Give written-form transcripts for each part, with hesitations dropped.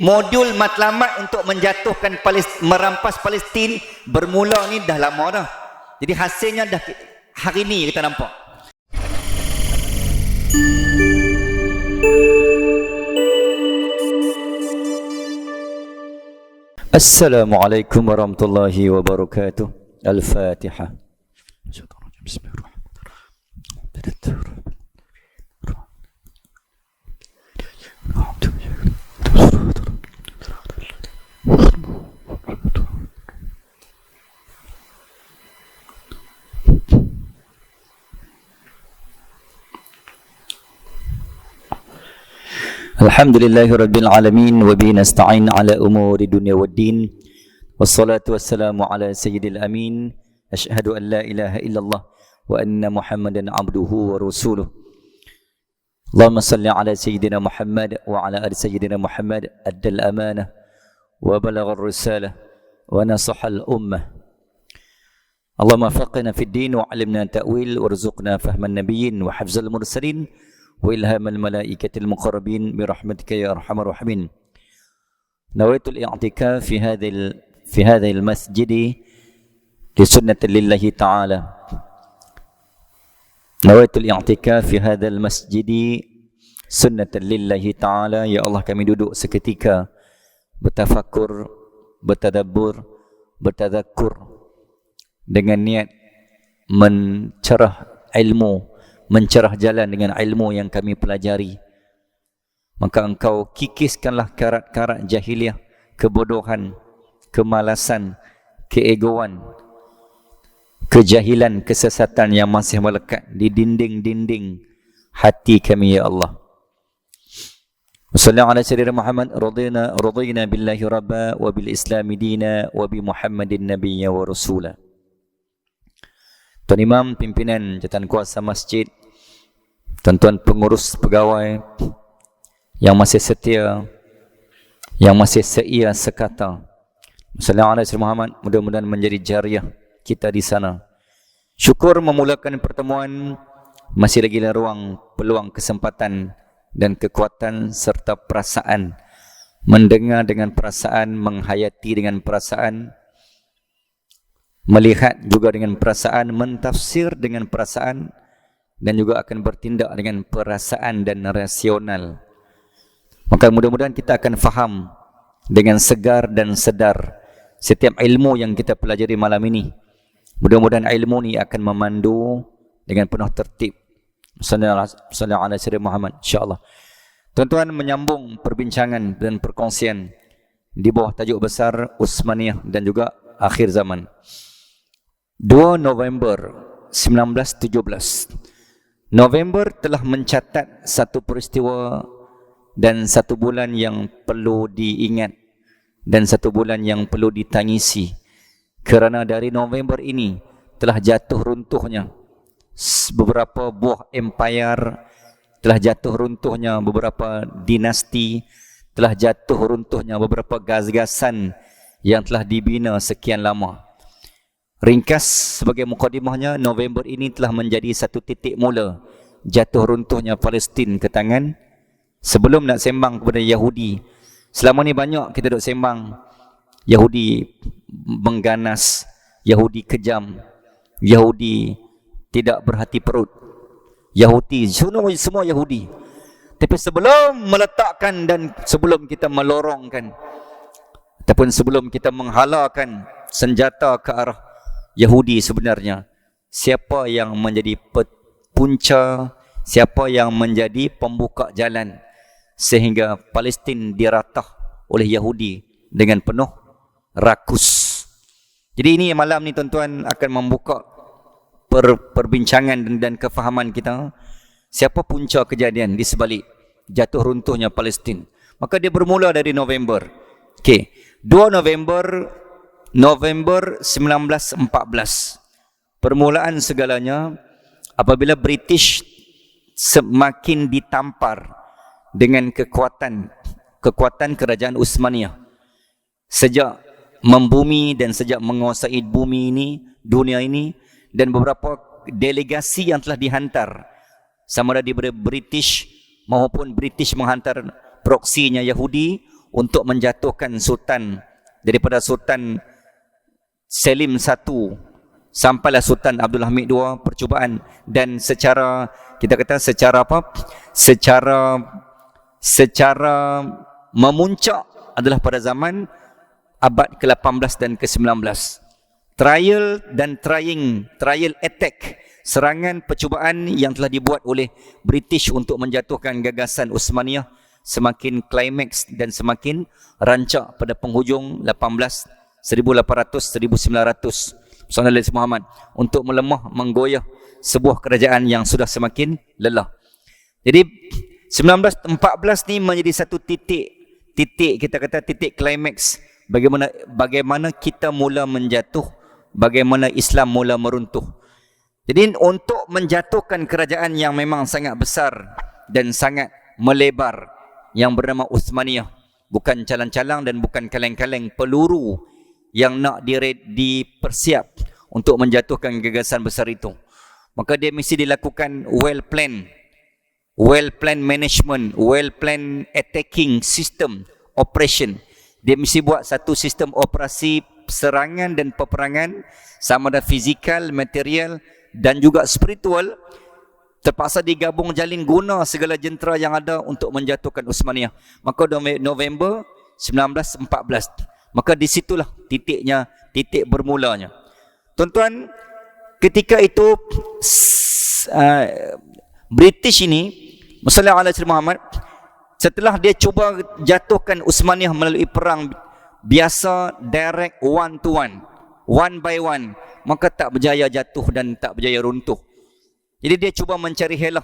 modul matlamat untuk menjatuhkan merampas Palestin bermula ni dah lama dah. Jadi hasilnya dah hari ni kita nampak. Assalamualaikum warahmatullahi wabarakatuh. Al-Fatihah. Alhamdulillahi Rabbil Alamin wa bihi nasta'in ala umuri dunya waddin wassalatu wassalamu ala sayyidil amin asyhadu an la ilaha illallah wa anna muhammadan abduhu wa rasuluh. Allahumma salli ala sayyidina Muhammad wa ala ali sayyidina Muhammad addal amanah wa balagha ar-risalah wa nasaha al-ummah. Allahumma faqihna fid din wa 'allimna ta'wil warzuqna fahman nabiyyin wa hifzal mursalin وإلهام الملائكة المقربين برحمتك يا أرحم الراحمين. نويت الاعتكاف في هذا المسجد لسنة لله تعالى. نويت الاعتكاف في هذا المسجد سنة لله تعالى. Ya Allah, kami duduk seketika bertafakur, bertadabbur, bertadzakur dengan niat mencerah ilmu, mencerah jalan dengan ilmu yang kami pelajari. Maka engkau kikiskanlah karat-karat jahiliah, kebodohan, kemalasan, keegoan, kejahilan, kesesatan yang masih melekat di dinding-dinding hati kami, ya Allah. Wassallallahu ala sayyidina Muhammad radina billahi rabba wa bil islami dina wa bi Muhammadin nabiyya wa rasula. Tuan Imam, pimpinan jawatan kuasa masjid, tuan-tuan pengurus pegawai yang masih setia, yang masih seia sekata, sallallahu alaihi Muhammad, mudah-mudahan menjadi jariah kita di sana. Syukur memulakan pertemuan, masih lagi ruang, peluang, kesempatan dan kekuatan serta perasaan, mendengar dengan perasaan, menghayati dengan perasaan, melihat juga dengan perasaan, mentafsir dengan perasaan, dan juga akan bertindak dengan perasaan dan rasional. Maka mudah-mudahan kita akan faham dengan segar dan sedar setiap ilmu yang kita pelajari malam ini. Mudah-mudahan ilmu ini akan memandu dengan penuh tertib. Sallallahu alaihi wasallam Muhammad, insya-Allah. Tuan-tuan, menyambung perbincangan dan perkongsian di bawah tajuk besar Utsmaniyah dan juga akhir zaman. 2 November 1917. November telah mencatat satu peristiwa dan satu bulan yang perlu diingat dan satu bulan yang perlu ditangisi. Kerana dari November ini telah jatuh runtuhnya beberapa buah empire, telah jatuh runtuhnya beberapa dinasti, telah jatuh runtuhnya beberapa gagasan yang telah dibina sekian lama. Ringkas sebagai mukadimahnya, November ini telah menjadi satu titik mula jatuh runtuhnya Palestin ke tangan. Sebelum nak sembang kepada Yahudi, selama ni banyak kita duk sembang Yahudi mengganas, Yahudi kejam, Yahudi tidak berhati perut, Yahudi semua Yahudi. Tapi sebelum meletakkan dan sebelum kita melorongkan ataupun sebelum kita menghalalkan senjata ke arah Yahudi, sebenarnya siapa yang menjadi punca, siapa yang menjadi pembuka jalan sehingga Palestin diratah oleh Yahudi dengan penuh rakus. Jadi ini malam ni tuan-tuan akan membuka perbincangan dan kefahaman kita, siapa punca kejadian di sebalik jatuh runtuhnya Palestin. Maka dia bermula dari November. Okey, 2 November 1914. Permulaan segalanya apabila British semakin ditampar dengan kekuatan kerajaan Utsmaniyah. Sejak membumi dan sejak menguasai bumi ini, dunia ini, dan beberapa delegasi yang telah dihantar sama ada daripada British maupun British menghantar proksinya Yahudi untuk menjatuhkan Sultan daripada Sultan Selim I sampailah Sultan Abdul Hamid II, percubaan, dan secara kita kata secara apa? Secara memuncak adalah pada zaman abad ke-18 dan ke-19. Trial attack, serangan percubaan yang telah dibuat oleh British untuk menjatuhkan gagasan Uthmaniyah semakin klimaks dan semakin rancak pada penghujung 1800-1900 Nabi Muhammad untuk melemah, menggoyah sebuah kerajaan yang sudah semakin lelah. Jadi 1914 ni menjadi satu titik kita kata titik klimaks bagaimana kita mula menjatuh, bagaimana Islam mula meruntuh. Jadi untuk menjatuhkan kerajaan yang memang sangat besar dan sangat melebar yang bernama Uthmaniyah, bukan calang-calang dan bukan kaleng-kaleng, peluru yang nak dipersiap untuk menjatuhkan gagasan besar itu. Maka dia mesti dilakukan well plan management, well plan attacking system operation. Dia mesti buat satu sistem operasi serangan dan peperangan, sama ada fizikal, material dan juga spiritual. Terpaksa digabung jalin guna segala jentera yang ada untuk menjatuhkan Uthmaniyah. Maka November 1914, maka disitulah titik bermulanya. Tuan-tuan, ketika itu British ini, Muslim Muhammad, setelah dia cuba jatuhkan Uthmaniyah melalui perang biasa, direct, one to one by one, maka tak berjaya jatuh dan tak berjaya runtuh. Jadi dia cuba mencari helah.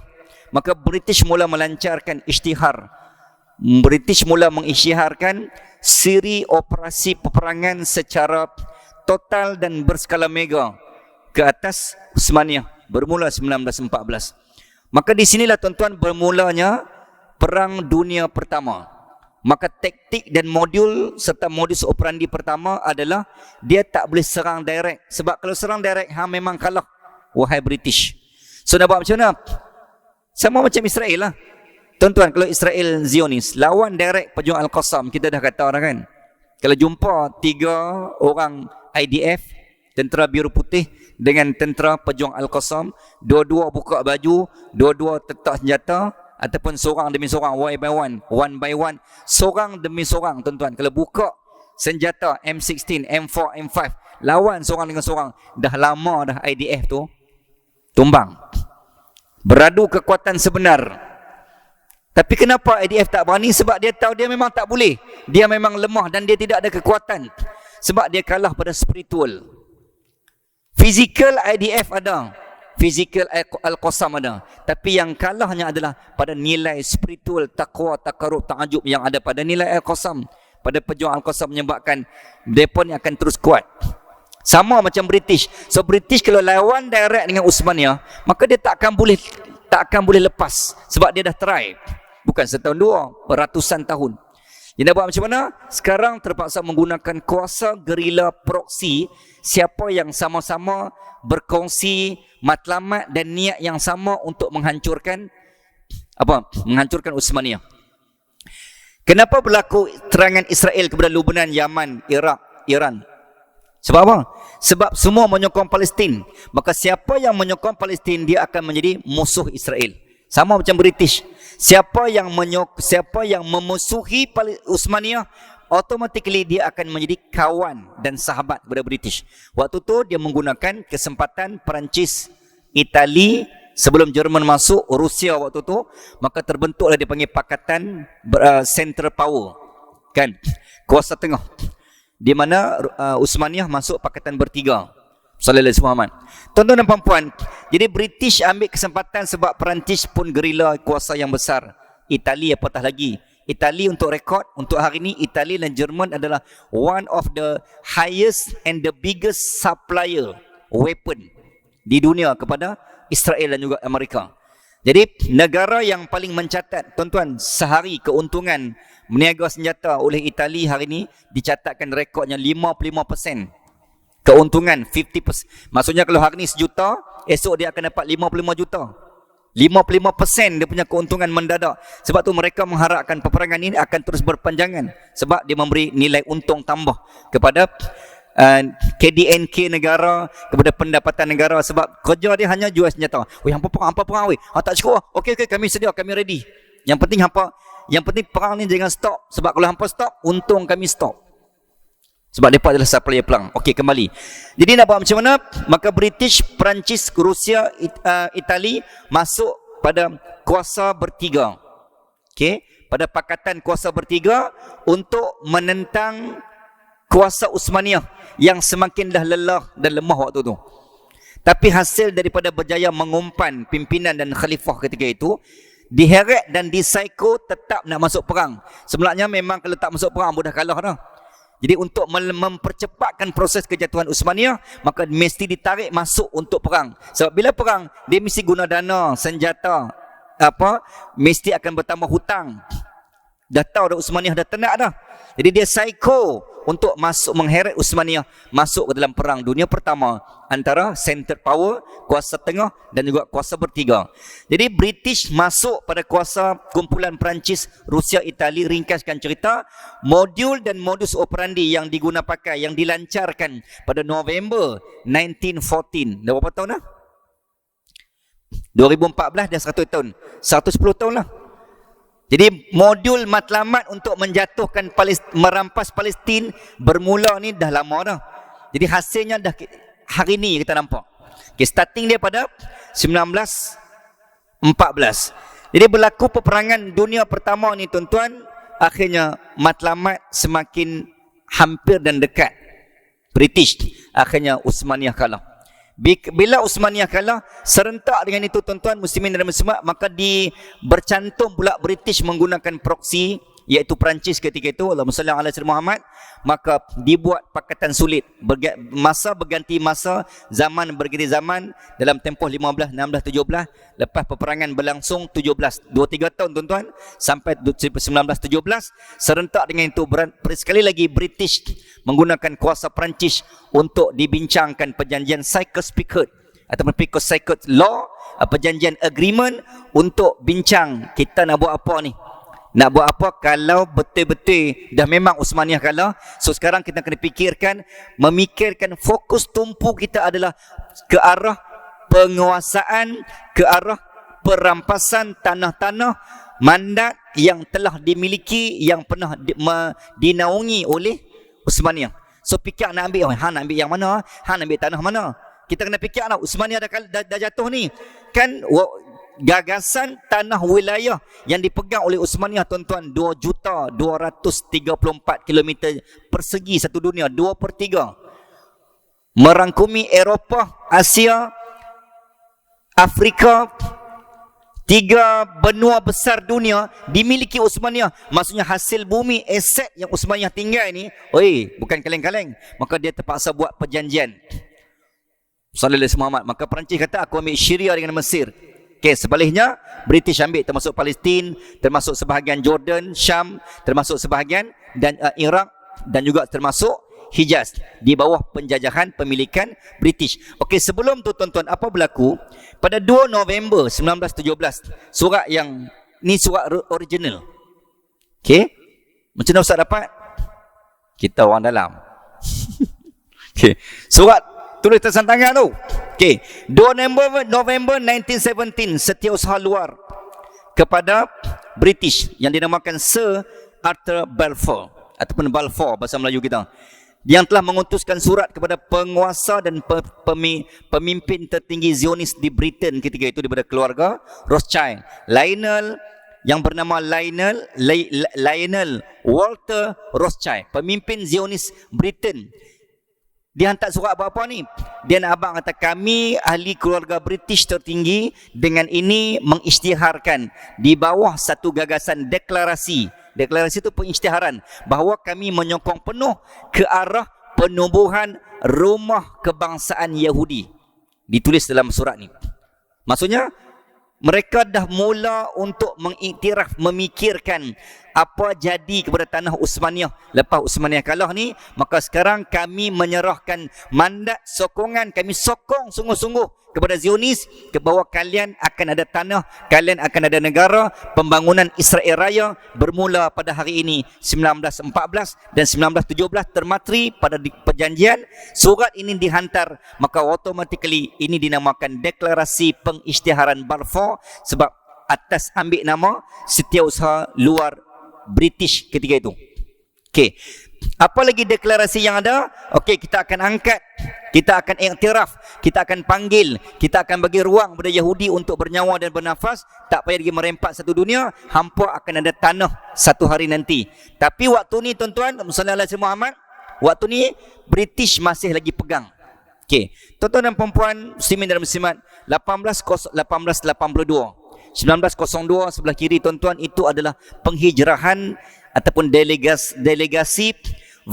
Maka British mula melancarkan isytihar. British mula mengisytiharkan siri operasi peperangan secara total dan berskala mega ke atas Uthmaniyah bermula 1914. Maka di sinilah tuan-tuan bermulanya Perang Dunia Pertama. Maka taktik dan modul serta modus operandi pertama adalah dia tak boleh serang direct. Sebab kalau serang direct, memang kalah, wahai British. So nak buat macam mana? Sama macam Israel lah. Tuan-tuan, kalau Israel Zionis lawan direct pejuang Al-Qassam, kita dah kata dah kan, kalau jumpa 3 orang IDF, tentera biru putih dengan tentera pejuang Al-Qassam, dua-dua buka baju, dua-dua letak senjata, ataupun seorang demi seorang, one by one, seorang demi seorang, tuan-tuan, kalau buka senjata M16, M4, M5, lawan seorang dengan seorang, dah lama dah IDF tu tumbang. Beradu kekuatan sebenar. Tapi kenapa IDF tak berani? Sebab dia tahu dia memang tak boleh. Dia memang lemah dan dia tidak ada kekuatan. Sebab dia kalah pada spiritual. Physical IDF ada. Physical Al-Qassam ada. Tapi yang kalahnya adalah pada nilai spiritual, taqwa, takarub, ta'ajub yang ada pada nilai Al-Qassam. Pada pejuang Al-Qassam menyebabkan mereka ni akan terus kuat. Sama macam British. So British kalau lawan direct dengan Uthmaniyah, maka dia tak akan boleh lepas. Sebab dia dah try. Bukan setahun dua, ratusan tahun. Dia nak buat macam mana? Sekarang terpaksa menggunakan kuasa gerila proksi. Siapa yang sama-sama berkongsi matlamat dan niat yang sama untuk menghancurkan menghancurkan Uthmaniyah. Kenapa berlaku serangan Israel kepada Lebanon, Yaman, Iraq, Iran? Sebab apa? Sebab semua menyokong Palestin. Maka siapa yang menyokong Palestin, dia akan menjadi musuh Israel. Sama macam British. Siapa yang memusuhi Uthmaniyah, automatically dia akan menjadi kawan dan sahabat kepada British. Waktu tu dia menggunakan kesempatan Perancis, Itali, sebelum Jerman masuk, Rusia waktu tu, maka terbentuklah dia panggil Pakatan Central Power. Kan? Kuasa tengah. Di mana Uthmaniyah masuk Pakatan Bertiga. Sallallahu alaihi Muhammad. Tuan-tuan dan puan-puan, jadi British ambil kesempatan sebab Perancis pun gerila kuasa yang besar. Itali apatah lagi. Itali untuk rekod, untuk hari ini, Itali dan Jerman adalah one of the highest and the biggest supplier weapon di dunia kepada Israel dan juga Amerika. Jadi negara yang paling mencatat, tuan-tuan, sehari keuntungan meniaga senjata oleh Itali hari ini dicatatkan rekodnya 55%. Keuntungan 50%. Maksudnya kalau hari ini 1 juta, esok dia akan dapat 55 juta. 55% dia punya keuntungan mendadak. Sebab tu mereka mengharapkan peperangan ini akan terus berpanjangan. Sebab dia memberi nilai untung tambah kepada KDNK negara, kepada pendapatan negara. Sebab kerja dia hanya jual senjata. Weh, hampa perang weh. Tak cukup. Okey, kami sedia, kami ready. Yang penting hampa, yang penting perang ni jangan stop. Sebab kalau hampa stop, untung kami stop. Sebab mereka adalah supplier perang. Okey, kembali. Jadi nak buat macam mana? Maka British, Perancis, Rusia, Itali masuk pada kuasa bertiga. Okey, pada pakatan kuasa bertiga untuk menentang kuasa Uthmaniyah yang semakin dah lelah dan lemah waktu tu. Tapi hasil daripada berjaya mengumpan pimpinan dan khalifah ketika itu, diheret dan disaiko tetap nak masuk perang. Sebenarnya memang kalau tak masuk perang mudah kalah dah. Jadi untuk mempercepatkan proses kejatuhan Uthmaniyah, maka mesti ditarik masuk untuk perang. Sebab bila perang, dia mesti guna dana, senjata, mesti akan bertambah hutang. Dah tahu dah Uthmaniyah dah tenat dah. Jadi dia psycho untuk masuk mengheret Uthmaniyah masuk ke dalam perang dunia pertama antara center power, kuasa tengah dan juga kuasa bertiga. Jadi British masuk pada kuasa kumpulan Perancis, Rusia, Itali. Ringkaskan cerita, modul dan modus operandi yang diguna pakai, yang dilancarkan pada November 1914. Dah berapa tahun dah? 2014 dah 100 tahun. 110 tahun lah. Jadi modul matlamat untuk menjatuhkan merampas Palestin bermula ni dah lama dah. Jadi hasilnya dah hari ni kita nampak. Okay, starting dia pada 1914. Jadi berlaku peperangan dunia pertama ni tuan-tuan, akhirnya matlamat semakin hampir dan dekat. British, akhirnya Uthmaniyah kalah. Bila Uthmaniyah kalah, serentak dengan itu tuan-tuan muslimin dan muslimat, maka bercantum pula British menggunakan proksi, iaitu Perancis ketika itu, Allahumma salli ala sayyidina Muhammad. Maka dibuat pakatan sulit, masa berganti masa, zaman berganti zaman, dalam tempoh 15, 16, 17. Lepas peperangan berlangsung 17, 2-3 tahun tuan-tuan, sampai 1917, serentak dengan itu sekali lagi British menggunakan kuasa Perancis untuk dibincangkan perjanjian Sykes-Picot ataupun Picot-Sykes Law, perjanjian agreement untuk bincang kita nak buat apa ni. Nak buat apa kalau betul-betul dah memang Uthmaniyah kalah. So sekarang kita kena memikirkan fokus tumpu kita adalah ke arah penguasaan, ke arah perampasan tanah-tanah mandat yang telah dimiliki, yang pernah dinaungi oleh Uthmaniyah. So fikir nak ambil, nak ambil yang mana? Nak ambil tanah mana? Kita kena fikir lah, Uthmaniyah dah jatuh ni. Kan gagasan tanah wilayah yang dipegang oleh Uthmaniyah tuan-tuan 2,234 km persegi satu dunia, 2/3. Merangkumi Eropah, Asia, Afrika, 3 benua besar dunia dimiliki Uthmaniyah. Maksudnya hasil bumi, aset yang Uthmaniyah tinggal ni, bukan kaleng-kaleng. Maka dia terpaksa buat perjanjian. Sallallahu alaihi wasallam. Maka Perancis kata, aku ambil Syria dengan Mesir. Okey, sebaliknya British ambil termasuk Palestin, termasuk sebahagian Jordan, Syam, termasuk sebahagian dan Iraq dan juga termasuk Hijaz di bawah penjajahan pemilikan British. Okey, sebelum tu tuan-tuan, apa berlaku? Pada 2 November 1917, surat yang ni surat original. Okey. Macam mana Ustaz dapat? Kita orang dalam. Okey. Surat tulis tulisan tangan tu. Okey. 2 November 1917, setiausaha luar kepada British yang dinamakan Sir Arthur Balfour ataupun Balfour bahasa Melayu kita, yang telah mengutuskan surat kepada penguasa dan pemimpin tertinggi Zionis di Britain ketika itu daripada keluarga Rothschild. Lionel Walter Rothschild, pemimpin Zionis Britain. Dia hantar surat apa ni? Dia nak abang kata, kami ahli keluarga British tertinggi dengan ini mengisytiharkan di bawah satu gagasan deklarasi. Deklarasi itu pengisytiharan bahawa kami menyokong penuh ke arah penubuhan rumah kebangsaan Yahudi. Ditulis dalam surat ni. Maksudnya mereka dah mula untuk mengiktiraf, memikirkan apa jadi kepada tanah Uthmaniyah lepas Uthmaniyah kalah ni, maka sekarang kami menyerahkan mandat sokongan, kami sokong sungguh-sungguh kepada Zionis bahawa kalian akan ada tanah, kalian akan ada negara. Pembangunan Israel Raya bermula pada hari ini 1914 dan 1917 termatri pada perjanjian. Surat ini dihantar, maka automatically ini dinamakan Deklarasi Pengisytiharan Balfour, sebab atas ambil nama Setiausaha Luar British ketika itu. Okey. Apa lagi deklarasi yang ada? Okey, kita akan angkat, kita akan iktiraf, kita akan panggil, kita akan bagi ruang kepada Yahudi untuk bernyawa dan bernafas. Tak payah lagi merempat satu dunia, hampa akan ada tanah satu hari nanti. Tapi waktu ni tuan-tuan, sallallahu alaihi Muhammad, waktu ni British masih lagi pegang. Okey, tuan-tuan dan puan-puan, muslimin dan muslimat, 1882 1902 sebelah kiri tuan-tuan, itu adalah penghijrahan ataupun delegasi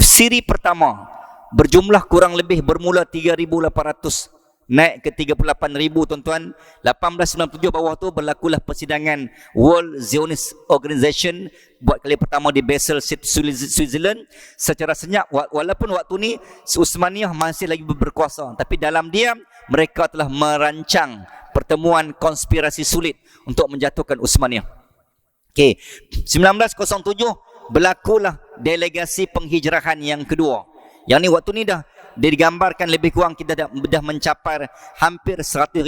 siri pertama, berjumlah kurang lebih bermula 3,800 naik ke 38,000 tuan-tuan. 1897 bawah tu berlakulah persidangan World Zionist Organization buat kali pertama di Basel, Switzerland. Secara senyap, walaupun waktu ni Uthmaniyah masih lagi berkuasa, tapi dalam diam mereka telah merancang pertemuan konspirasi sulit untuk menjatuhkan Uthmaniyah. Okey, 1907 berlakulah delegasi penghijrahan yang kedua. Yang ni waktu ni dah digambarkan lebih kurang kita dah mencapai hampir 100,000.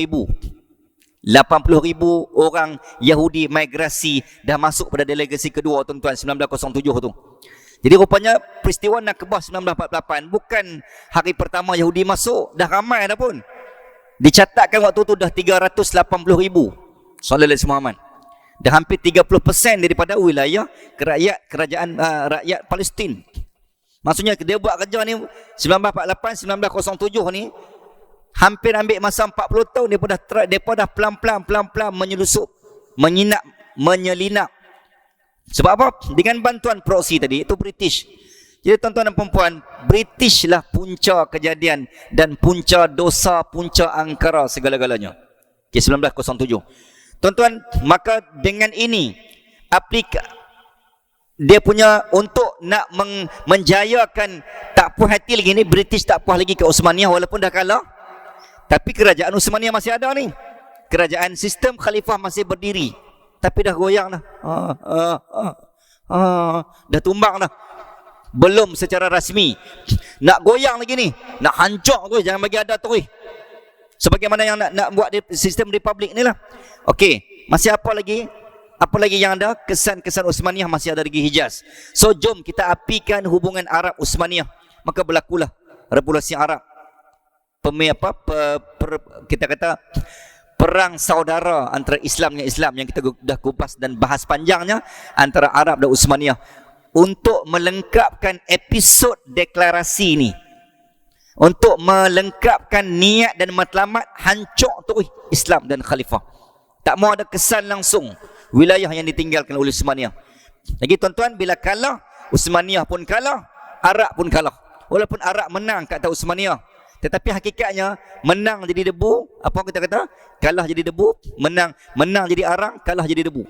80,000 orang Yahudi migrasi dah masuk pada delegasi kedua tuan-tuan 1907 tu. Jadi rupanya peristiwa Nakbah 1948 bukan hari pertama Yahudi masuk, dah ramai dah pun. Dicatatkan waktu tu dah 380,000. Sallallahu alaihi Muhammad. Dah hampir 30% daripada wilayah kerajaan rakyat Palestin. Maksudnya dia buat kerja ni 1948 1907 ni hampir ambil masa 40 tahun. Depa dah pelan-pelan menyelusup, menyelinap. Sebab apa? Dengan bantuan proksi tadi, itu British. Jadi tuan-tuan dan perempuan, British lah punca kejadian dan punca dosa, punca angkara segala-galanya. Okay, 1907. Tuan-tuan, maka dengan ini dia punya untuk nak menjayakan, tak puas hati lagi ni, British tak puas lagi ke Uthmaniyah walaupun dah kalah. Tapi kerajaan Uthmaniyah masih ada ni. Kerajaan sistem khalifah masih berdiri. Tapi dah goyang dah. Dah tumbang dah. Belum secara rasmi. Nak goyang lagi ni. Nak hancur tu, jangan bagi ada tu. Sebagaimana yang nak buat sistem republik ni lah. Okey, masih apa lagi? Apa lagi yang ada? Kesan-kesan Uthmaniyah masih ada lagi Hijaz. So jom kita apikan hubungan Arab Uthmaniyah. Maka berlakulah revolusi Arab. Kita kata perang saudara antara Islam dengan Islam yang kita dah kupas dan bahas panjangnya antara Arab dan Uthmaniyah. Untuk melengkapkan episod deklarasi ni, untuk melengkapkan niat dan matlamat hancur tu Islam dan Khalifah. Tak mau ada kesan langsung wilayah yang ditinggalkan oleh Uthmaniyah. Lagi tuan-tuan, bila kalah, Uthmaniyah pun kalah, Arab pun kalah. Walaupun Arab menang kata Uthmaniyah, tetapi hakikatnya menang jadi debu. Apa kita kata? Kalah jadi debu, menang jadi arang, kalah jadi debu.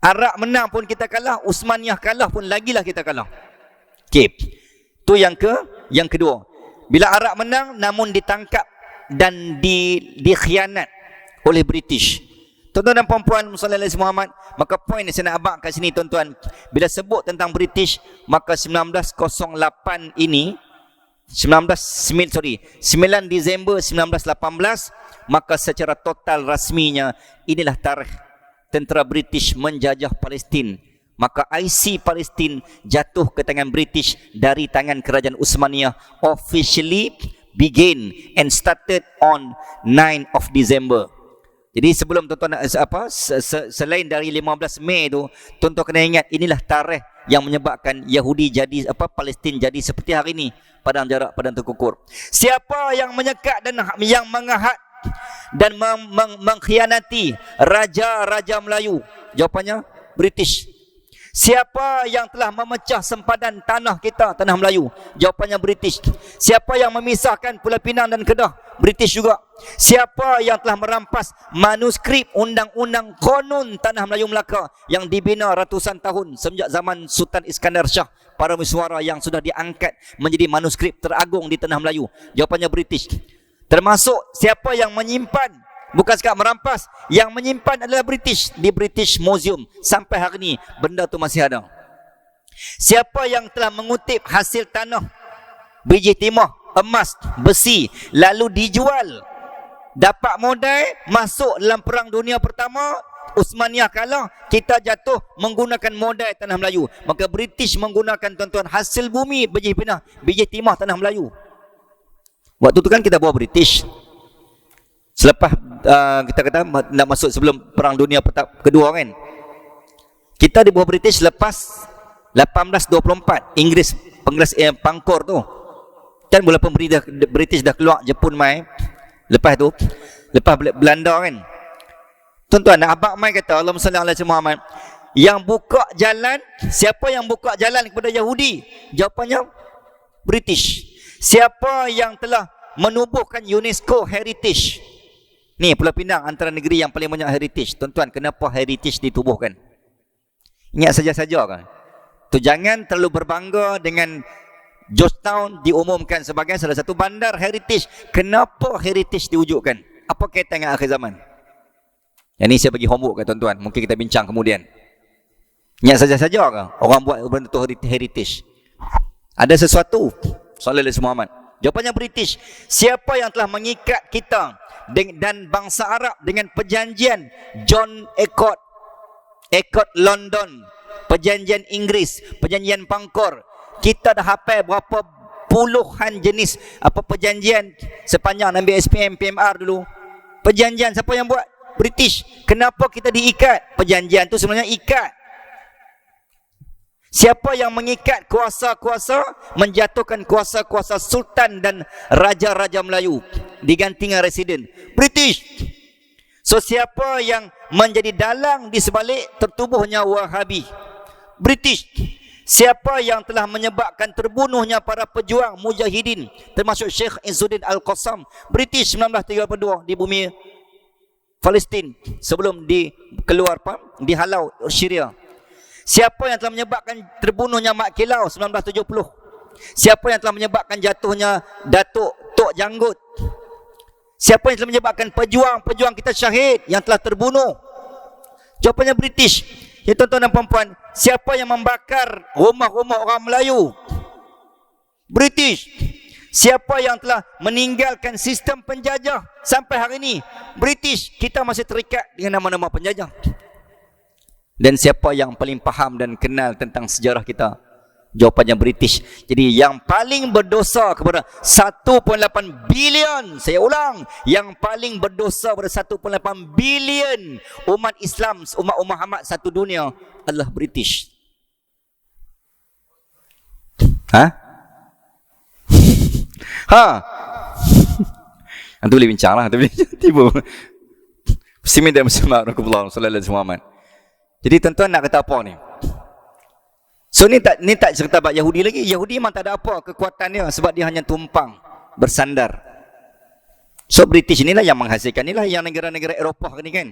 Arab menang pun kita kalah, Uthmaniyah kalah pun lagilah kita kalah. Okey. Tu yang kedua. Bila Arab menang namun ditangkap dan dikhianat oleh British. Tuan-tuan dan puan-puan sallallahu alaihi Muhammad, maka poin yang saya nak abang kat sini tuan-tuan, bila sebut tentang British, maka 1908 ini 9 Disember 1918, maka secara total rasminya inilah tarikh tentera British menjajah Palestin. Maka IC Palestin jatuh ke tangan British dari tangan kerajaan Uthmaniyah, officially begin and started on 9 of December. Jadi sebelum tuan-tuan selain dari 15 Mei tu, tuan-tuan kena ingat inilah tarikh yang menyebabkan Yahudi jadi Palestin jadi seperti hari ini, padang jarak, padang terkukur. Siapa yang menyekat dan yang mengahat dan mengkhianati raja-raja Melayu? Jawapannya British. Siapa yang telah memecah sempadan tanah kita, tanah Melayu? Jawapannya British. Siapa yang memisahkan Pulau Pinang dan Kedah? British juga. Siapa yang telah merampas manuskrip undang-undang konun tanah Melayu Melaka yang dibina ratusan tahun semenjak zaman Sultan Iskandar Shah, para mesyuara yang sudah diangkat menjadi manuskrip teragung di tanah Melayu? Jawapannya British. Termasuk siapa yang menyimpan, bukan sekadar merampas, yang menyimpan adalah British di British Museum. Sampai hari ini benda tu masih ada. Siapa yang telah mengutip hasil tanah, biji timah, emas, besi, lalu dijual, dapat modal, masuk dalam Perang Dunia Pertama, Uthmaniyah kalah, kita jatuh menggunakan modal tanah Melayu. Maka British menggunakan tuan-tuan hasil bumi, biji timah tanah Melayu. Waktu tu kan kita bawa British. Selepas kita kata nak masuk sebelum Perang Dunia Kedua kan, kita di bawah British lepas 1824 Inggeris pangkor tu kan, walaupun British dah keluar, Jepun mai lepas tu, lepas Belanda kan. Tuan-tuan, Abang Mai kata, Allahumma salli ala Muhammad, yang buka jalan, siapa yang buka jalan kepada Yahudi? Jawapannya British. Siapa yang telah menubuhkan UNESCO Heritage? Ni Pulau Pinang antara negeri yang paling banyak heritage. Tuan-tuan, kenapa heritage ditubuhkan? Ingat saja-saja kan? Tu jangan terlalu berbangga dengan Georgetown diumumkan sebagai salah satu bandar heritage. Kenapa heritage diwujudkan? Apa kaitan dengan akhir zaman? Yang ni saya bagi homework ke tuan-tuan. Mungkin kita bincang kemudian. Ingat saja-saja kan? Orang buat benda tu heritage. Ada sesuatu. Sallallahu alaihi Muhammad. Jawapannya British. Siapa yang telah mengikat kita dan bangsa Arab dengan perjanjian John Accord London, perjanjian Inggeris, perjanjian Pangkor? Kita dah hafal berapa puluhan jenis perjanjian sepanjang ambil SPM, PMR dulu. Perjanjian siapa yang buat? British. Kenapa kita diikat? Perjanjian tu sebenarnya ikat. Siapa yang mengikat kuasa-kuasa, menjatuhkan kuasa-kuasa sultan dan raja-raja Melayu, diganti dengan residen? British. So siapa yang menjadi dalang di sebalik tertubuhnya Wahabi? British. Siapa yang telah menyebabkan terbunuhnya para pejuang mujahidin, termasuk Syekh Izzuddin Al-Qassam? British. 1932 di bumi Palestin sebelum dihalau Syria. Siapa yang telah menyebabkan terbunuhnya Mak Kilau 1970? Siapa yang telah menyebabkan jatuhnya Datuk Tok Janggut? Siapa yang telah menyebabkan pejuang-pejuang kita syahid yang telah terbunuh? Jawapannya British. Ya tuan-tuan dan puan-puan, siapa yang membakar rumah-rumah orang Melayu? British. Siapa yang telah meninggalkan sistem penjajah sampai hari ini? British. Kita masih terikat dengan nama-nama penjajah. Dan siapa yang paling faham dan kenal tentang sejarah kita? Jawapannya British. Jadi yang paling berdosa kepada 1.8 bilion, saya ulang, yang paling berdosa kepada 1.8 bilion umat Islam, umat Muhammad satu dunia adalah British. Nanti boleh bincang lah. Tiba Muslimin dan Muslimat Rasulullah sallallahu alaihi wasallam. Jadi tuan-tuan nak kata apa ni? So ni tak cerita bab Yahudi lagi. Yahudi memang tak ada apa kekuatannya sebab dia hanya tumpang, bersandar. So British inilah yang menghasilkan, inilah yang negara-negara Eropah ni kan.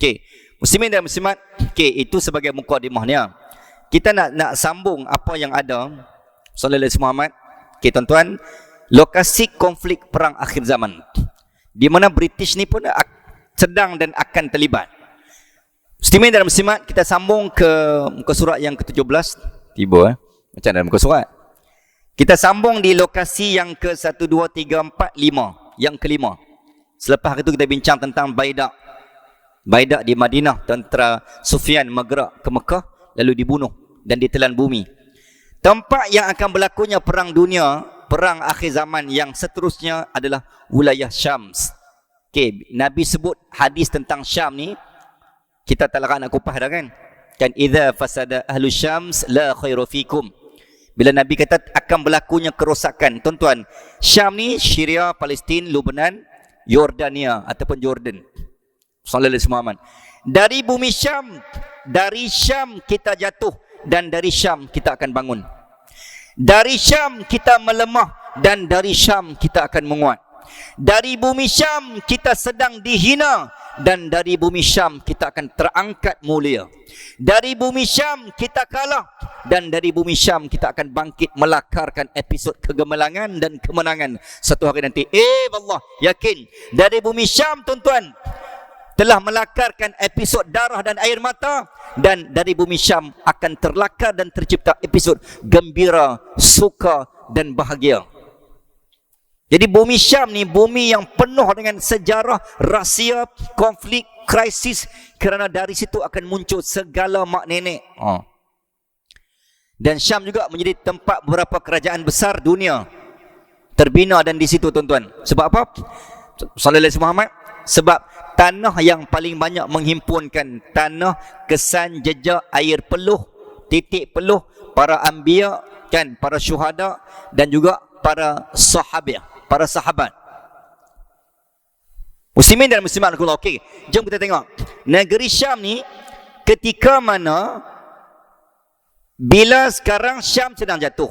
Okey, Muslimin dan Muslimat, okey, itu sebagai mukadimahnya. Kita nak sambung apa yang ada sallallahu alaihi Muhammad. Okey tuan-tuan, lokasi konflik perang akhir zaman di mana British ni pun sedang dan akan terlibat. Muslimin dan Muslimat, kita sambung ke muka surat yang ke-17. Tiba macam dalam muka surat. Kita sambung di lokasi yang ke 1, 2, 3, 4, 5. Yang kelima. Selepas itu kita bincang tentang Baidak. Baidak di Madinah, tentera Sufyan bergerak ke Mekah lalu dibunuh dan ditelan bumi. Tempat yang akan berlakunya perang dunia, perang akhir zaman yang seterusnya adalah wilayah Syams. Okay, Nabi sebut hadis tentang Syam ni, kita tak larat nak kupas dah kan? Kan idza fasada ahlu Syams la khairu fikum. Bila Nabi kata akan berlakunya kerosakan, tuan-tuan, Syam ni Syria, Palestin, Lebanon, Yordania ataupun Jordan. Sallallahu alaihi wasallam. Dari bumi Syam, dari Syam kita jatuh dan dari Syam kita akan bangun. Dari Syam kita melemah dan dari Syam kita akan menguat. Dari bumi Syam kita sedang dihina dan dari bumi Syam kita akan terangkat mulia. Dari bumi Syam kita kalah dan dari bumi Syam kita akan bangkit melakarkan episod kegemilangan dan kemenangan satu hari nanti. Allah yakin dari bumi Syam tuan-tuan telah melakarkan episod darah dan air mata, dan dari bumi Syam akan terlakar dan tercipta episod gembira, suka dan bahagia. Jadi bumi Syam ni bumi yang penuh dengan sejarah, rahsia, konflik, krisis, kerana dari situ akan muncul segala mak nenek. Dan Syam juga menjadi tempat beberapa kerajaan besar dunia terbina dan di situ tuan-tuan. Sebab apa? Sallallahu alaihi Muhammad, sebab tanah yang paling banyak menghimpunkan tanah kesan jejak air peluh, titik peluh para anbiya kan, para syuhada dan juga para sahabat. Muslimin dan muslimat, okey, jom kita tengok negeri Syam ni ketika mana, bila sekarang Syam sedang jatuh,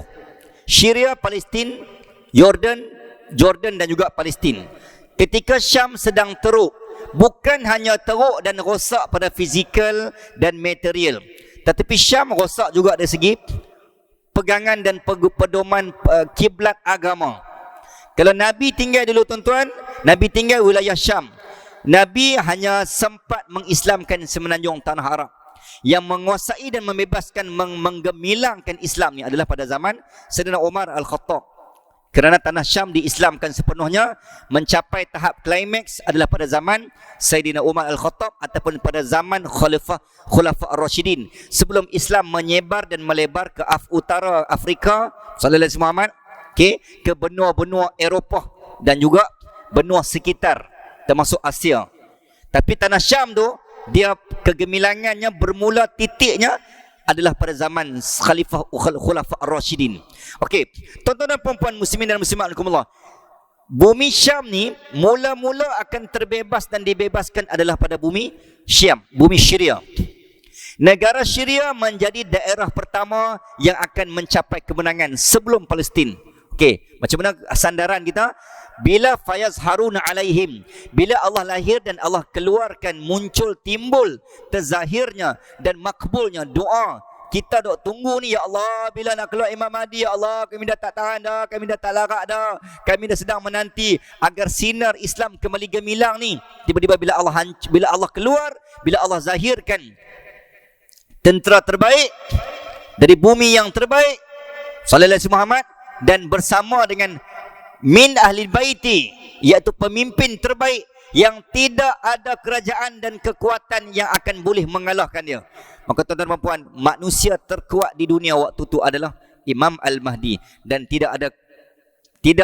Syria, Palestin, Jordan dan juga Palestin. Ketika Syam sedang teruk, bukan hanya teruk dan rosak pada fizikal dan material, tetapi Syam rosak juga dari segi pegangan dan pedoman kiblat agama. Kalau Nabi tinggal dulu tuan-tuan, Nabi tinggal wilayah Syam. Nabi hanya sempat mengislamkan semenanjung tanah Arab. Yang menguasai dan membebaskan, menggemilangkan Islam ni adalah pada zaman Sayyidina Umar Al-Khattab. Kerana tanah Syam diislamkan sepenuhnya, mencapai tahap klimaks adalah pada zaman Sayyidina Umar Al-Khattab ataupun pada zaman Khulafa Ar-Rashidin. Sebelum Islam menyebar dan melebar ke utara Afrika, sallallahu alaihi Muhammad, ke benua-benua Eropah dan juga benua sekitar termasuk Asia. Tapi tanah Syam tu, dia kegemilangannya bermula, titiknya adalah pada zaman Khulafa Ar-Rashidin. Okey, tuan-tuan dan puan-puan muslimin dan muslimat rahimakumullah, bumi Syam ni mula-mula akan terbebas dan dibebaskan adalah pada bumi Syam, bumi Syria. Negara Syria menjadi daerah pertama yang akan mencapai kemenangan sebelum Palestin. Okey, macam mana sandaran kita? Bila fayazharuna alaihim, bila Allah lahir dan Allah keluarkan, muncul, timbul terzahirnya dan makbulnya doa. Kita dok tunggu ni, ya Allah, bila nak keluar Imam Mahdi, ya Allah, kami dah tak tahan dah, kami dah tak larat dah, kami dah sedang menanti agar sinar Islam kembali gemilang ni. Tiba-tiba bila Allah keluar, bila Allah zahirkan tentera terbaik dari bumi yang terbaik, sallallahu alaihi Muhammad, dan bersama dengan min ahli baiti, iaitu pemimpin terbaik yang tidak ada kerajaan dan kekuatan yang akan boleh mengalahkan dia. Maka tuan-tuan dan puan, manusia terkuat di dunia waktu itu adalah Imam Al-Mahdi, dan tidak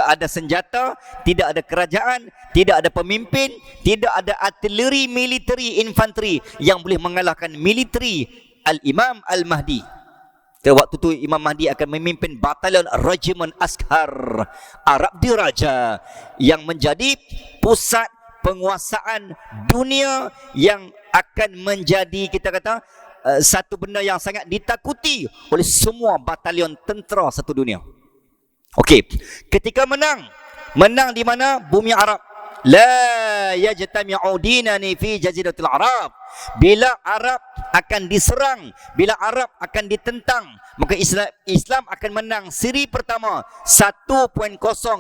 ada senjata, tidak ada kerajaan, tidak ada pemimpin, tidak ada artileri, militeri, infanteri yang boleh mengalahkan militeri Al-Imam Al-Mahdi. Waktu itu Imam Mahdi akan memimpin batalion Regimen Askar Arab Diraja yang menjadi pusat penguasaan dunia, yang akan menjadi, kita kata, satu benda yang sangat ditakuti oleh semua batalion tentera satu dunia. Okey, ketika menang di mana? Bumi Arab. La yajtami'u dinani fi jaziratil Arab. Bila Arab akan diserang, bila Arab akan ditentang, maka Islam akan menang siri pertama 1.0.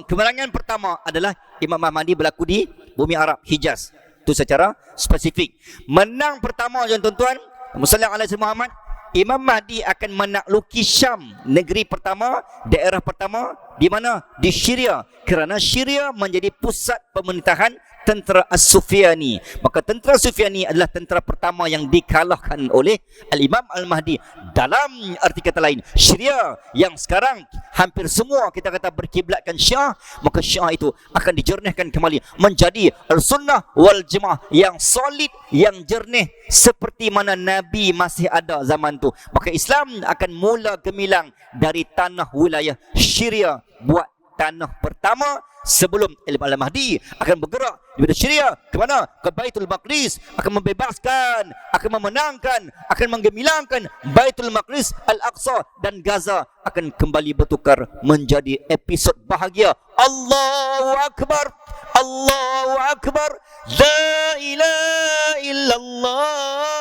Kemenangan pertama adalah Imam Mahdi berlaku di bumi Arab, Hijaz. Itu secara spesifik. Menang pertama tuan-tuan, Muslim alaihi Muhammad, Imam Mahdi akan menakluki Syam, negeri pertama, daerah pertama di mana? Di Syria. Kerana Syria menjadi pusat pemerintahan tentera As-Sufyani. Maka tentera Sufyani adalah tentera pertama yang dikalahkan oleh Al-Imam Al-Mahdi. Dalam arti kata lain, Syria yang sekarang hampir semua kita kata berkiblatkan Syiah, maka Syiah itu akan dijernihkan kembali menjadi Al-Sunnah wal Jamaah yang solid, yang jernih, seperti mana Nabi masih ada zaman tu. Maka Islam akan mula gemilang dari tanah wilayah Syria buat tanah pertama sebelum Imam Al-Mahdi akan bergerak daripada Syria ke mana? Ke Baitul Maqdis, akan membebaskan, akan memenangkan, akan menggemilangkan Baitul Maqdis, Al-Aqsa dan Gaza akan kembali bertukar menjadi episod bahagia. Allahu Akbar, Allahu Akbar, la ilaha illallah.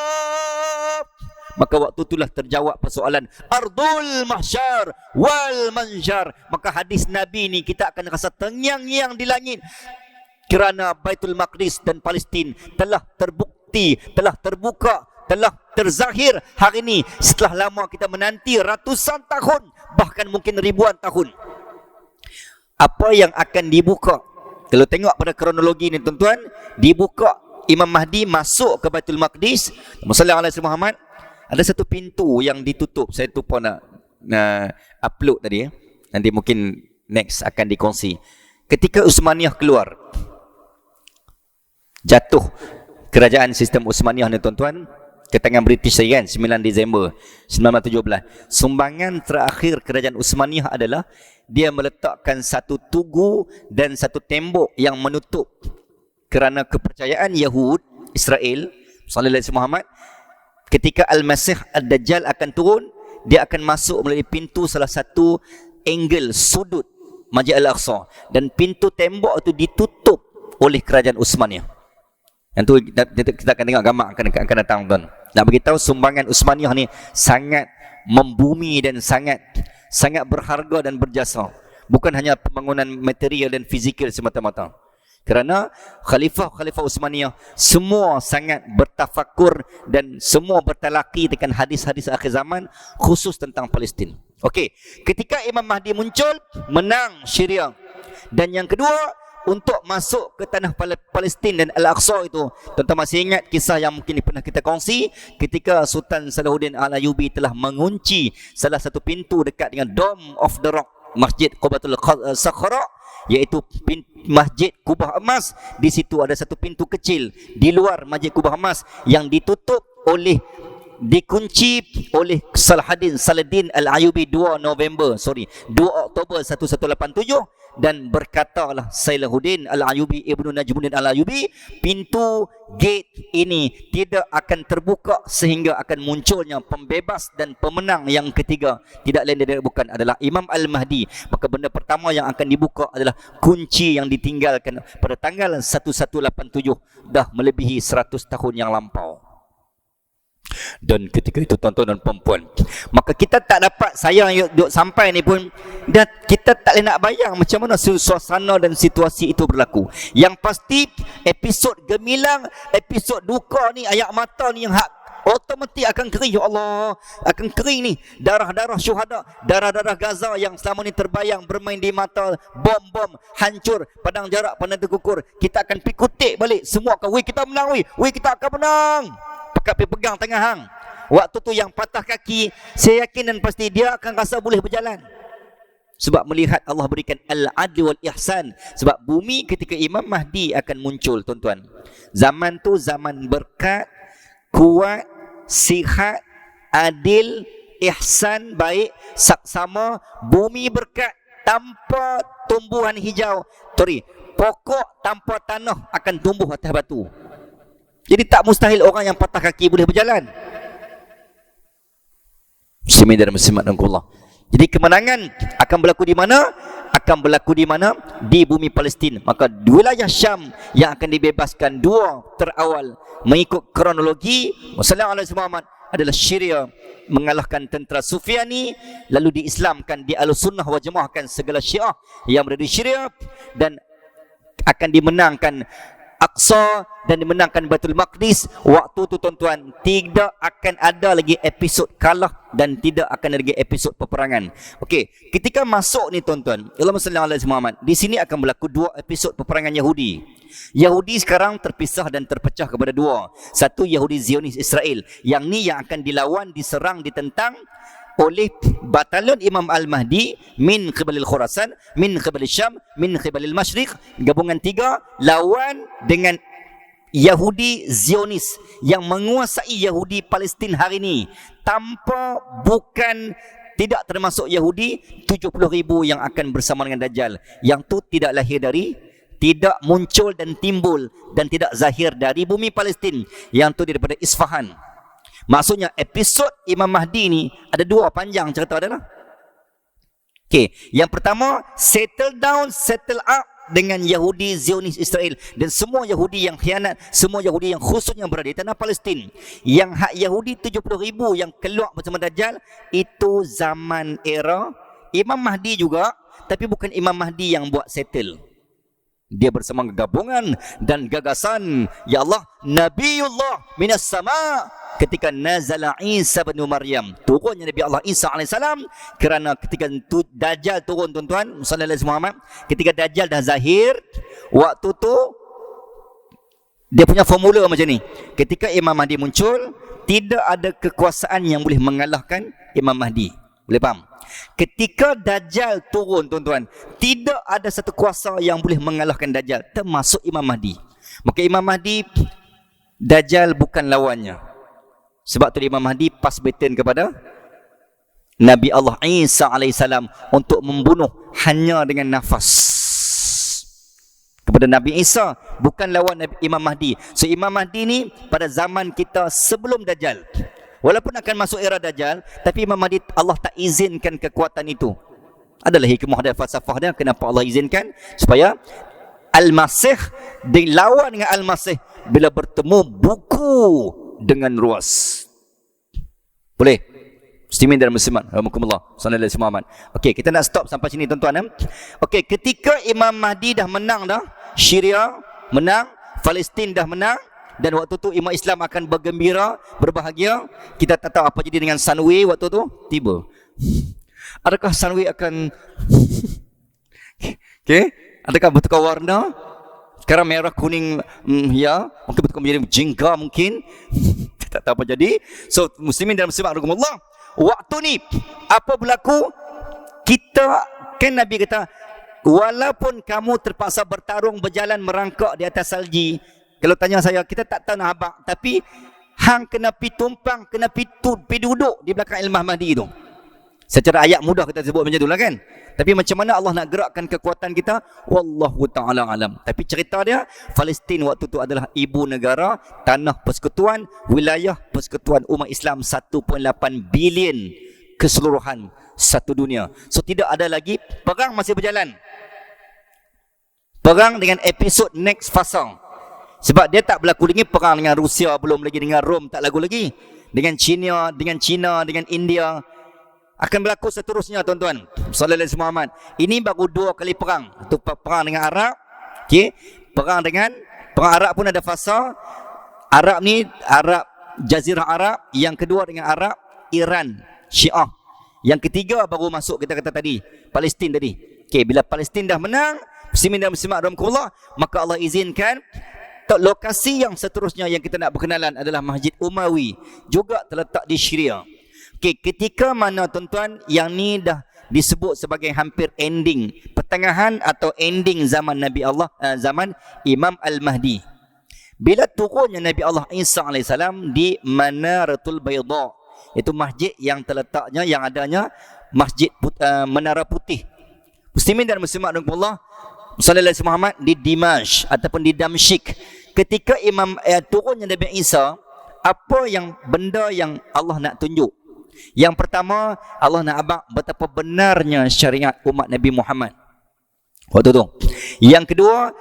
Maka waktu itulah terjawab persoalan Ardul Mahsyar wal Mansyar. Maka hadis Nabi ni kita akan rasa terngiang-ngiang di langit kerana Baitul Maqdis dan Palestin telah terbukti, telah terbuka, telah terzahir hari ini setelah lama kita menanti ratusan tahun, bahkan mungkin ribuan tahun. Apa yang akan dibuka? Kalau tengok pada kronologi ni tuan-tuan, dibuka Imam Mahdi masuk ke Baitul Maqdis. Sallallahu alaihi Muhammad. Ada satu pintu yang ditutup. Saya lupa nak upload tadi. Nanti mungkin next akan dikongsi. Ketika Utsmaniyah keluar, jatuh kerajaan sistem Utsmaniyah ni tuan-tuan ke tangan British kan, 9 Disember 1917. Sumbangan terakhir kerajaan Utsmaniyah adalah dia meletakkan satu tugu dan satu tembok yang menutup kerana kepercayaan Yahud Israel sallallahu alaihi Muhammad. Ketika Al-Masih Ad-Dajjal akan turun, dia akan masuk melalui pintu salah satu angle sudut Masjid Al-Aqsa, dan pintu tembok itu ditutup oleh kerajaan Utsmaniyah. Yang tu kita akan tengok gambar akan datang tuan. Nak beritahu sumbangan Utsmaniyah ni sangat membumi dan sangat berharga dan berjasa. Bukan hanya pembangunan material dan fizikal semata-mata. Kerana Khalifah Utsmaniyah semua sangat bertafakur dan semua bertalaki dengan hadis-hadis akhir zaman khusus tentang Palestin. Okey, ketika Imam Mahdi muncul, menang Syria. Dan yang kedua, untuk masuk ke tanah Palestin dan Al-Aqsa itu, tuan-tuan masih ingat kisah yang mungkin pernah kita kongsi ketika Sultan Salahuddin Al-Ayyubi telah mengunci salah satu pintu dekat dengan Dome of the Rock, Masjid Qubatul Sakhra, iaitu Masjid Kubah Emas. Di situ ada satu pintu kecil di luar Masjid Kubah Emas yang dikunci oleh Salahuddin Al-Ayyubi 2 Oktober 1187, dan berkatalah Salahuddin Al-Ayyubi Ibnu Najmuddin Al-Ayyubi, pintu gate ini tidak akan terbuka sehingga akan munculnya pembebas dan pemenang yang ketiga, tidak lain dan bukan adalah Imam Al-Mahdi. Maka benda pertama yang akan dibuka adalah kunci yang ditinggalkan pada tanggal 1187, dah melebihi 100 tahun yang lampau. Dan ketika itu tuan-tuan dan puan-puan, maka kita tak dapat, saya yang duduk sampai ni pun, dan kita tak boleh nak bayang macam mana suasana dan situasi itu berlaku. Yang pasti episod gemilang, episod duka ni, air mata ni yang otomatik akan kering. Ya Allah, akan kering ni. Darah-darah syuhada, darah-darah Gaza yang selama ni terbayang bermain di mata, bom-bom hancur, padang jarak, pandang terkukur. Kita akan pikutik balik. Semua akan, weh kita menang, weh kita akan menang. Pegang tangan hang. Waktu tu yang patah kaki, saya yakin dan pasti dia akan rasa boleh berjalan. Sebab melihat Allah berikan al-adl wal ihsan. Sebab bumi ketika Imam Mahdi akan muncul tuan-tuan, zaman tu zaman berkat, kuat, sihat, adil, ihsan, baik, saksama. Bumi berkat tanpa tumbuhan hijau, pokok tanpa tanah akan tumbuh atas batu. Jadi tak mustahil orang yang patah kaki boleh berjalan. Muslimin dan muslimat Allah. Jadi kemenangan akan berlaku di mana? Akan berlaku di mana? Di bumi Palestin. Maka wilayah Syam yang akan dibebaskan, dua terawal mengikut kronologi Sallallahu alaihi Muhammad adalah Syria, mengalahkan tentera Sufyani, lalu diislamkan, di Ahlussunnah wal Jamaahkan segala Syiah yang berada di Syria, dan akan dimenangkan Aqsa dan dimenangkan Baitul Maqdis. Waktu tu tuan-tuan, tidak akan ada lagi episod kalah dan tidak akan ada lagi episod peperangan. Okey, ketika masuk ni tuan-tuan, Allahumma salli ala Muhammad, di sini akan berlaku dua episod peperangan Yahudi. Yahudi sekarang terpisah dan terpecah kepada dua. Satu Yahudi Zionis Israel, yang ni yang akan dilawan, diserang, ditentang oleh batalion Imam Al-Mahdi min qibalil Khurasan, min qibalil Syam, min qibalil Masyriq. Gabungan tiga lawan dengan Yahudi Zionis yang menguasai Yahudi Palestin hari ini, tanpa, bukan, tidak termasuk Yahudi 70,000 yang akan bersama dengan Dajjal. Yang tu tidak lahir dari, tidak muncul dan timbul dan tidak zahir dari bumi Palestin. Yang tu daripada Isfahan. Maksudnya episod Imam Mahdi ni ada dua panjang cerita adalah. Okey, yang pertama settle down, settle up dengan Yahudi Zionis Israel dan semua Yahudi yang khianat, semua Yahudi yang khususnya berada di tanah Palestin. Yang hak Yahudi 70,000 yang keluar bersama Dajjal itu zaman era Imam Mahdi juga, tapi bukan Imam Mahdi yang buat settle. Dia bersama gabungan dan gagasan, ya Allah, Nabiullah minas sama, ketika nazala Isa bin Maryam, turunnya Nabi Allah Isa AS, kerana ketika Dajjal turun, tuan-tuan sallallahu alaihi Muhammad, ketika Dajjal dah zahir, waktu tu dia punya formula macam ni. Ketika Imam Mahdi muncul, tidak ada kekuasaan yang boleh mengalahkan Imam Mahdi. Boleh faham? Ketika Dajjal turun, tuan-tuan, tidak ada satu kuasa yang boleh mengalahkan Dajjal, termasuk Imam Mahdi. Maka Imam Mahdi, Dajjal bukan lawannya. Sebab tu Imam Mahdi pas baton kepada Nabi Allah Isa AS untuk membunuh hanya dengan nafas. Kepada Nabi Isa, bukan lawan Imam Mahdi. So Imam Mahdi ni pada zaman kita sebelum Dajjal. Walaupun akan masuk era Dajjal, tapi Imam Mahdi Allah tak izinkan kekuatan itu. Adalah hikmah dan falsafah dia kenapa Allah izinkan, supaya Al-Masih dilawan dengan Al-Masih bila bertemu buku dengan ruas. Boleh? Muslimin dan muslimat, rahmatullah sallallahu alaihi wasallam. Okey, kita nak stop sampai sini, tuan-tuan. Okey, ketika Imam Mahdi dah menang dah, Syria menang, Palestin dah menang, dan waktu tu umat Islam akan bergembira, berbahagia. Kita tak tahu apa jadi dengan Sunway waktu tu. Tiba. Adakah Sunway akan okey, adakah bertukar warna? Sekarang merah, kuning, ya, mungkin bertukar menjadi jingga mungkin. Kita tak tahu apa jadi. So muslimin dan muslimat rahmatullah, waktu ni apa berlaku? Kita kan Nabi kata, walaupun kamu terpaksa bertarung, berjalan merangkak di atas salji. Kalau tanya saya, kita tak tahu nak habaq, tapi hang kena pi tumpang, kena pi duduk di belakang Imam Mahdi itu. Secara ayat mudah kita sebut macam itulah kan. Tapi macam mana Allah nak gerakkan kekuatan kita, wallahu taala alam. Tapi cerita dia, Palestin waktu itu adalah ibu negara, tanah persekutuan, wilayah persekutuan umat Islam 1.8 bilion keseluruhan satu dunia. So tidak ada lagi, perang masih berjalan. Perang dengan episod next fasa. Sebab dia tak berlaku lagi perang dengan Rusia, belum lagi dengan Rom, tak lagu lagi. Dengan China, dengan India. Akan berlaku seterusnya, tuan-tuan. Sallallahu alaihi Muhammad. Ini baru 2 kali perang. Itu perang dengan Arab. Okay. Perang Arab pun ada fasa. Arab ni, Arab, Jazirah Arab. Yang kedua dengan Arab, Iran, Syiah. Yang ketiga baru masuk, kita kata tadi, Palestin tadi. Okay, bila Palestin dah menang, muslimin dan muslimat rahmatullah, maka Allah izinkan lokasi yang seterusnya yang kita nak berkenalan adalah Masjid Umawi, juga terletak di Syria. Okey, ketika mana, tuan-tuan, yang ni dah disebut sebagai hampir ending, pertengahan atau ending zaman Nabi Allah, zaman Imam Al-Mahdi. Bila turunnya Nabi Allah Isa AS di Manaratul Bayda, itu masjid yang terletaknya, yang adanya Masjid Menara Putih. Muslimin dan muslimat rahmatullah sallallahu alaihi Muhammad, di Dimash ataupun di Damsyik. Ketika turunnya Nabi Isa, apa yang benda yang Allah nak tunjuk? Yang pertama, Allah nak abang betapa benarnya syariat umat Nabi Muhammad waktu tu. Yang kedua,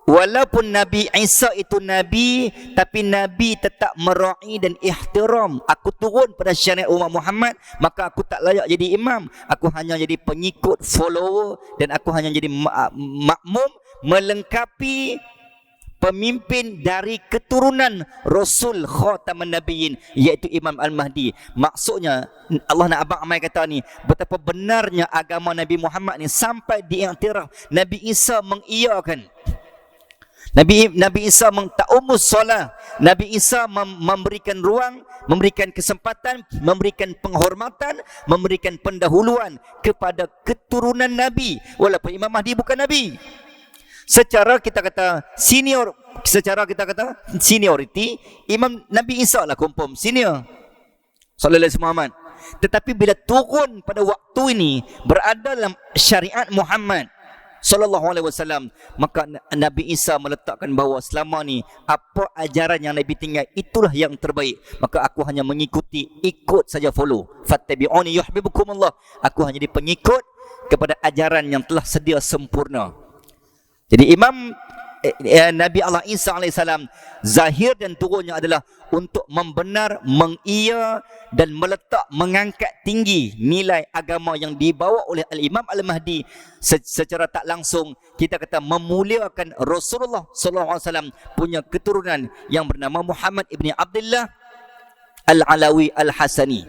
walaupun Nabi Isa itu Nabi, tapi Nabi tetap meraih dan ihtiram. Aku turun pada syariat umat Muhammad, maka aku tak layak jadi imam. Aku hanya jadi pengikut, follower, dan aku hanya jadi makmum, melengkapi pemimpin dari keturunan Rasul Khataman Nabiyyin, iaitu Imam Al-Mahdi. Maksudnya Allah nak abang amai kata ni, betapa benarnya agama Nabi Muhammad ni sampai diiktiraf. Nabi Isa mengiyakan. Nabi Isa ta'umus solah. Nabi Isa memberikan ruang, memberikan kesempatan, memberikan penghormatan, memberikan pendahuluan kepada keturunan Nabi, walaupun Imam Mahdi bukan Nabi. Secara kita kata seniority, Imam Nabi Isa lah confirm senior. Sallallahu alaihi Muhammad. Tetapi bila turun pada waktu ini berada dalam syariat Muhammad sallallahu alaihi wasallam, maka Nabi Isa meletakkan bahawa selama ni apa ajaran yang Nabi tinggal itulah yang terbaik, maka aku hanya mengikuti, ikut saja, follow. Fattabi'uni yuhibbukumullah. Aku hanya jadi pengikut kepada ajaran yang telah sedia sempurna. Jadi Nabi Allah Isa AS, zahir dan turunnya adalah untuk membenar, mengiya dan meletak, mengangkat tinggi nilai agama yang dibawa oleh Al-Imam Al-Mahdi. Secara tak langsung kita kata memuliakan Rasulullah SAW punya keturunan yang bernama Muhammad ibni Abdullah Al-Alawi Al-Hasani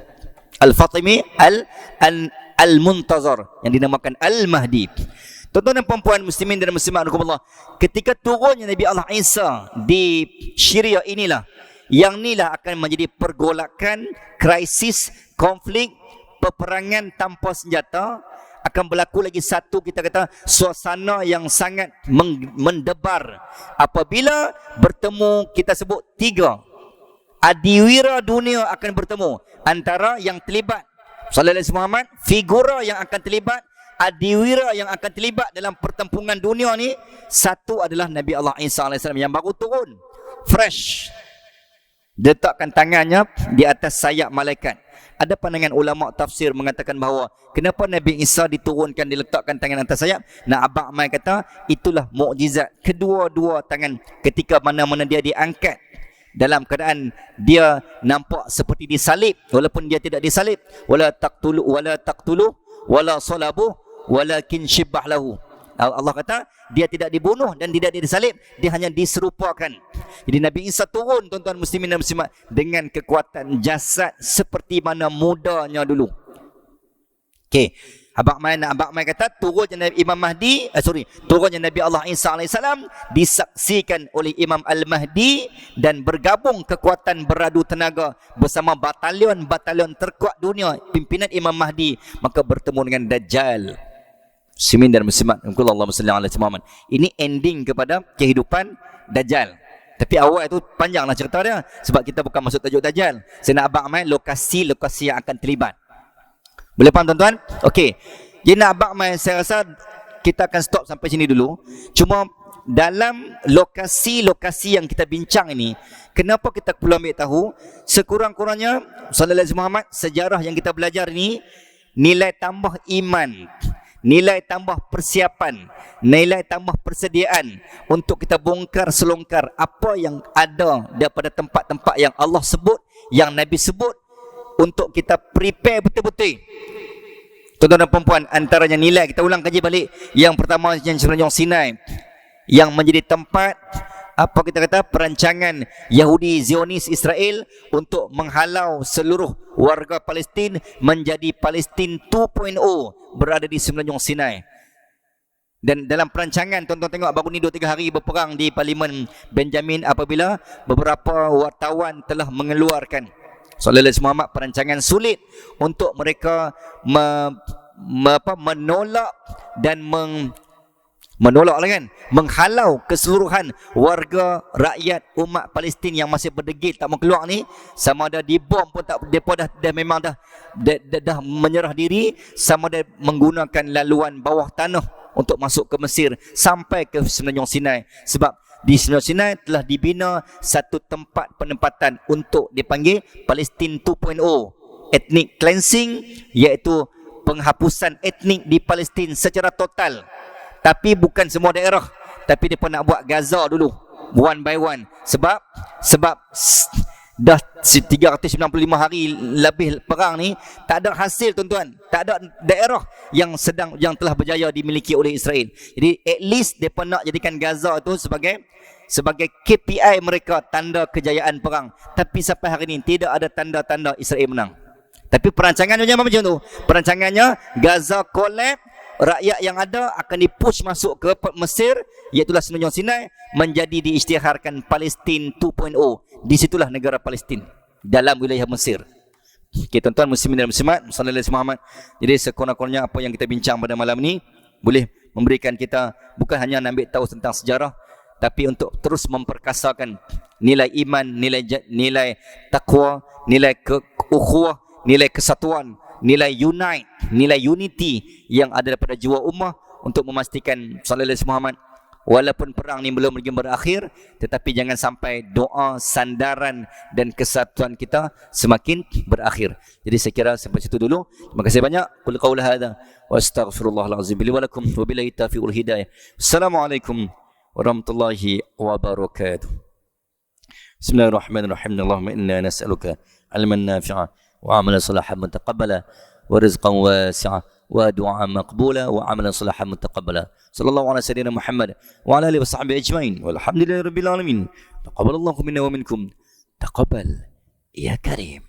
Al-Fatimi Al-Muntazar yang dinamakan Al-Mahdi. Tuan-tuan dan puan-puan muslimin dan muslimat rahimakumullah, ketika turunnya Nabi Allah Isa di Syria inilah, yang inilah akan menjadi pergolakan, krisis, konflik, peperangan tanpa senjata. Akan berlaku lagi satu, kita kata, suasana yang sangat mendebar apabila bertemu, kita sebut tiga adiwira dunia akan bertemu antara yang terlibat sallallahu alaihi Muhammad, figura yang akan terlibat, adiwira yang akan terlibat dalam pertempuran dunia ni. Satu adalah Nabi Allah Isa AS yang baru turun, fresh, letakkan tangannya di atas sayap malaikat. Ada pandangan ulama tafsir mengatakan bahawa kenapa Nabi Isa diturunkan, diletakkan tangan atas sayap? Nak Abang Mai kata itulah mukjizat kedua-dua tangan ketika mana-mana dia diangkat dalam keadaan dia nampak seperti disalib, walaupun dia tidak disalib. Wala taqtulu wala salabu walakin syibbah lahu. Allah kata dia tidak dibunuh dan tidak disalib, dia hanya diserupakan. Jadi Nabi Isa turun, tuan-tuan muslimin dan muslimat, dengan kekuatan jasad seperti mana mudanya dulu. Okey, Abang Mai kata turunnya Imam Mahdi, turunnya Nabi Allah Isa AS disaksikan oleh Imam Al-Mahdi dan bergabung kekuatan beradu tenaga bersama batalion-batalion terkuat dunia pimpinan Imam Mahdi, maka bertemu dengan Dajjal. Muslimin dan muslimat, Allahumma salli ala Muhammad. Ini ending kepada kehidupan Dajjal. Tapi awal itu panjanglah cerita dia, sebab kita bukan masuk tajuk Dajjal. Saya nak Abang Mai lokasi-lokasi yang akan terlibat. Boleh faham tuan-tuan? Okey. Jadi nak Abang Mai, saya rasa kita akan stop sampai sini dulu. Cuma dalam lokasi-lokasi yang kita bincang ini, kenapa kita perlu ambil tahu? Sekurang-kurangnya sallallahu alaihi Muhammad, sejarah yang kita belajar ini, nilai tambah iman, nilai tambah persiapan, nilai tambah persediaan untuk kita bongkar selongkar apa yang ada daripada tempat-tempat yang Allah sebut, yang Nabi sebut, untuk kita prepare betul-betul. Tuan-tuan dan puan-puan, antaranya nilai, kita ulang kaji balik. Yang pertama, yang Semenanjung Sinai, yang menjadi tempat apa kita kata perancangan Yahudi Zionis Israel untuk menghalau seluruh warga Palestin menjadi Palestin 2.0 berada di Semenanjung Sinai. Dan dalam perancangan, tuan-tuan tengok baru ni 2-3 hari berperang di Parlimen Benjamin apabila beberapa wartawan telah mengeluarkan sallallahu alaihi Muhammad perancangan sulit untuk mereka menolak dan menolak lah kan, menghalau keseluruhan warga rakyat umat Palestin yang masih berdegil tak mau keluar ni, sama ada dibom pun tak, mereka dah memang dah menyerah diri, sama ada menggunakan laluan bawah tanah untuk masuk ke Mesir sampai ke Semenanjung Sinai. Sebab di Semenanjung Sinai telah dibina satu tempat penempatan untuk dipanggil Palestin 2.0, ethnic cleansing, iaitu penghapusan etnik di Palestin secara total. Tapi bukan semua daerah, tapi dia pun nak buat Gaza dulu, one by one. Sebab dah 395 hari lebih perang ni, tak ada hasil tuan-tuan. Tak ada daerah yang telah berjaya dimiliki oleh Israel. Jadi at least dia pun nak jadikan Gaza tu sebagai KPI mereka, tanda kejayaan perang. Tapi sampai hari ini tidak ada tanda-tanda Israel menang. Tapi perancangannya macam tu. Perancangannya Gaza collapse, rakyat yang ada akan dipush masuk ke Mesir, iaitulah Semenanjung Sinai, menjadi diisytiharkan Palestin 2.0. Di situlah negara Palestin dalam wilayah Mesir. Okey tuan-tuan muslimin dan muslimat, sallallahu alaihi Muhammad. Jadi sekurang-kurangnya apa yang kita bincang pada malam ini boleh memberikan kita bukan hanya ambil tahu tentang sejarah, tapi untuk terus memperkasakan nilai iman, nilai takwa, nilai ukhuwah, nilai kesatuan, nilai unite, nilai unity yang ada daripada jiwa ummah untuk memastikan sallallahu alaihi Muhammad. Walaupun perang ni belum lagi berakhir, tetapi jangan sampai doa, sandaran dan kesatuan kita semakin berakhir. Jadi saya kira sampai situ dulu. Terima kasih banyak. Qul qaula hadza wa astaghfirullahal azim li wa lakum wa billahi taufiqul hidayah. Assalamualaikum warahmatullahi wabarakatuh. Bismillahirrahmanirrahim. Allahumma inna nas'aluka ilman nafi'a wa amalan salihan mutaqabbala wa rizqan wasi'a ودعاء مقبولا وعملا صالحا متقبلا صلى الله على سيدنا محمد وعلى اله وصحبه اجمعين والحمد لله رب العالمين تقبل الله منا ومنكم تقبل يا كريم.